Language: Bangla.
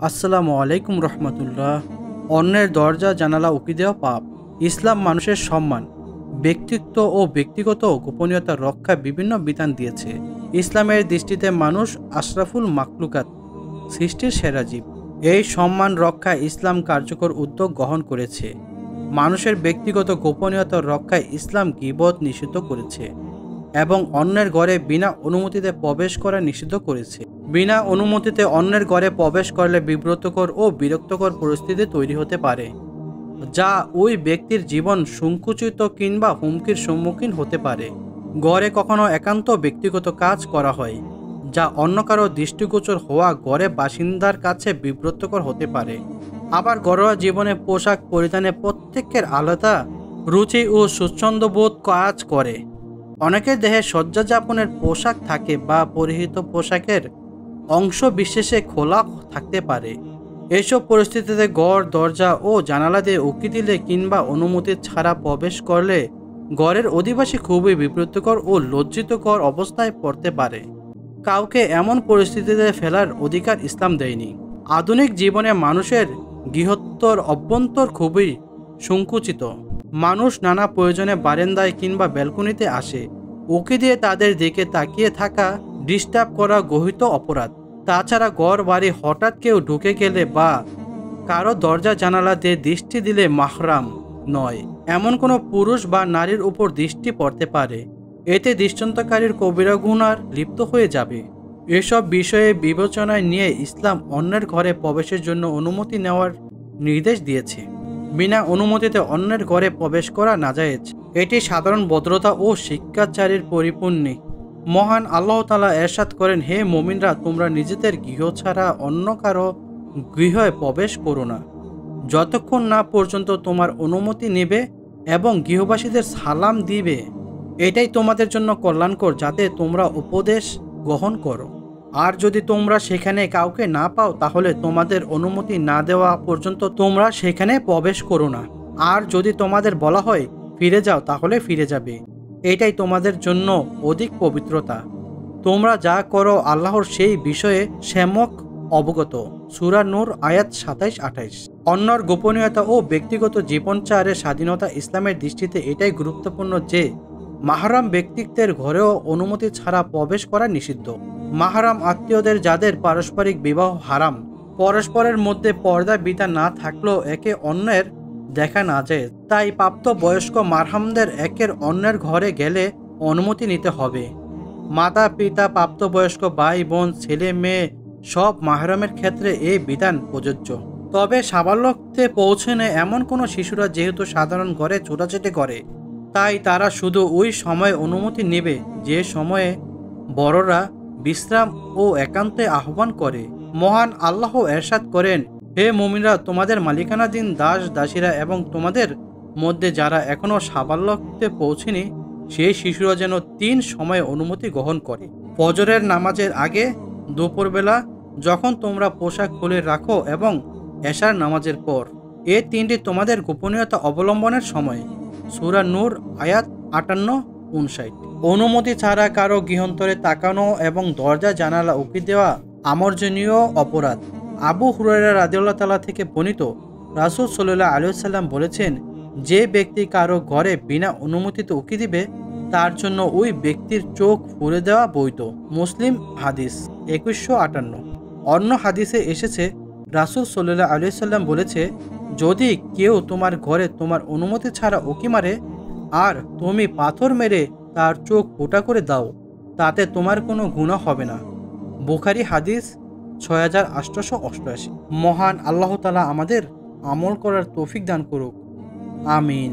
আসসালামু আলাইকুম রহমতুল্লাহ। অন্যের দরজা জানালা উকি দেওয়া পাপ। ইসলাম মানুষের সম্মান, ব্যক্তিত্ব ও ব্যক্তিগত গোপনীয়তা রক্ষায় বিভিন্ন বিধান দিয়েছে। ইসলামের দৃষ্টিতে মানুষ আশরাফুল মাখলুকাত, সৃষ্টির সেরা জীব। এই সম্মান রক্ষায় ইসলাম কার্যকর উদ্যোগ গ্রহণ করেছে। মানুষের ব্যক্তিগত গোপনীয়তা রক্ষায় ইসলাম গীবত নিষিদ্ধ করেছে এবং অন্যের ঘরে বিনা অনুমতিতে প্রবেশ করা নিষিদ্ধ করেছে। বিনা অনুমতিতে অন্যের ঘরে প্রবেশ করলে বিব্রতকর ও বিরক্তকর পরিস্থিতি তৈরি হতে পারে, যা ওই ব্যক্তির জীবন সংকুচিত কিংবা হুমকির সম্মুখীন হতে পারে। ঘরে কখনো একান্ত ব্যক্তিগত কাজ করা হয়, যা অন্য কারো দৃষ্টিগোচর হওয়া ঘরে বাসিন্দার কাছে বিব্রতকর হতে পারে। আবার ঘরোয়া জীবনে পোশাক পরিধানে প্রত্যেকের আলাদা রুচি ও স্বচ্ছন্দবোধ কাজ করে। অনেকের দেহে শয্যাযাপনের পোশাক থাকে বা পরিহিত পোশাকের অংশ বিশেষে খোলা থাকতে পারে। এসব পরিস্থিতিতে ঘর দরজা ও জানালা দিয়ে উকি দিলে কিংবা অনুমতি ছাড়া প্রবেশ করলে ঘরের অধিবাসী খুবই বিব্রতকর ও লজ্জিতকর অবস্থায় পড়তে পারে। কাউকে এমন পরিস্থিতিতে ফেলার অধিকার ইসলাম দেয়নি। আধুনিক জীবনে মানুষের গৃহত্বর অভ্যন্তর খুবই সংকুচিত। মানুষ নানা প্রয়োজনে বারান্দায় কিংবা ব্যালকনিতে আসে। উকি দিয়ে তাদের দিকে তাকিয়ে থাকা, ডিস্টার্ব করা গহিত অপরাধ। তাছাড়া ঘর বাড়ি হঠাৎ কেউ ঢুকে গেলে বা কারো দরজা জানালা দিয়ে দৃষ্টি দিলে মাহরাম নয় এমন কোনো পুরুষ বা নারীর উপর দৃষ্টি পড়তে পারে। এতে দৃষ্টান্তকারীর কবিরা গুনার লিপ্ত হয়ে যাবে। এসব বিষয়ে বিবেচনায় নিয়ে ইসলাম অন্যের ঘরে প্রবেশের জন্য অনুমতি নেওয়ার নির্দেশ দিয়েছে। বিনা অনুমতিতে অন্যের ঘরে প্রবেশ করা নাজায়েজ। এটি সাধারণ ভদ্রতা ও শিক্ষাচারীর পরিপূর্ণী। মহান আল্লাহ তাআলা এরশাদ করেন, হে মুমিনরা, তোমরা নিজেদের গৃহ ছাড়া অন্য কারো গৃহে প্রবেশ করো না, যতক্ষণ না পর্যন্ত তোমার অনুমতি নেবে এবং গৃহবাসীদের সালাম দিবে। এটাই তোমাদের জন্য কল্যাণকর, যাতে তোমরা উপদেশ গ্রহণ করো। আর যদি তোমরা সেখানে কাউকে না পাও, তাহলে তোমাদের অনুমতি না দেওয়া পর্যন্ত তোমরা সেখানে প্রবেশ করো না। আর যদি তোমাদের বলা হয় ফিরে যাও, তাহলে ফিরে যাবে। এটাই তোমাদের জন্য অধিক পবিত্রতা। তোমরা যা করো আল্লাহর সেই বিষয়ে সম্যক অবগত। সূরা নূর আয়াত 27-28। অন্যর গোপনীয়তা ও ব্যক্তিগত জীবনচারের স্বাধীনতা ইসলামের দৃষ্টিতে এটাই গুরুত্বপূর্ণ যে মাহরাম ব্যক্তিত্বের ঘরেও অনুমতি ছাড়া প্রবেশ করা নিষিদ্ধ। মাহরাম আত্মীয়দের যাদের পারস্পরিক বিবাহ হারাম, পরস্পরের মধ্যে পর্দা বিধা না থাকলেও একে অন্যের দেখা না যায়। তাই প্রাপ্ত বয়স্ক মারহামদের একের অন্যের ঘরে গেলে অনুমতি নিতে হবে। মাতা পিতা, প্রাপ্তবয়স্ক ভাই বোন, ছেলে মেয়ে সব মাহরামের ক্ষেত্রে এই বিধান প্রযোজ্য। তবে সাবালকতে পৌঁছানো এমন কোনো শিশুরা যেহেতু সাধারণ ঘরে ছোটাছুটি করে, তাই তারা শুধু ওই সময় অনুমতি নেবে যে সময়ে বড়রা বিশ্রাম ও একান্তে আহ্বান করে। মহান আল্লাহ এরশাদ করেন, হে মুমিনরা, তোমাদের মালিকানাধীন দাস দাসীরা এবং তোমাদের মধ্যে যারা এখনও সাবালকতে পৌঁছেনি সেই শিশুরা যেন 3 সময়ে অনুমতি গ্রহণ করে। ফজরের নামাজের আগে, দুপুরবেলা যখন তোমরা পোশাক খুলে রাখো এবং এশার নামাজের পর। এই 3টি তোমাদের গোপনীয়তা অবলম্বনের সময়। সূরা নূর আয়াত 58-59। অনুমতি ছাড়া কারো গৃহান্তরে তাকানো এবং দরজা জানালা উকি দেওয়া আমর্জনীয় অপরাধ। আবু হুরায়রা রাদিয়াল্লাহু তাআলা থেকে বর্ণিত, রাসূল সাল্লাল্লাহু আলাইহি ওয়াসাল্লাম বলেছেন, যে ব্যক্তি কারো ঘরে বিনা অনুমতিতে উকি দিবে তার জন্য ওই ব্যক্তির চোখ ফুঁড়ে দেওয়া বৈধ। মুসলিম হাদিস 2158। অন্য হাদিসে এসেছে, রাসূল সাল্লাল্লাহু আলাইহি ওয়াসাল্লাম বলেছে, যদি কেউ তোমার ঘরে তোমার অনুমতি ছাড়া উকি মারে আর তুমি পাথর মেরে তার চোখ ফোঁটা করে দাও, তাতে তোমার কোনো গুনাহ হবে না। বুখারী হাদিস 6888। মহান আল্লাহ তাআলা আমাদের আমল করার তৌফিক দান করুক। আমিন।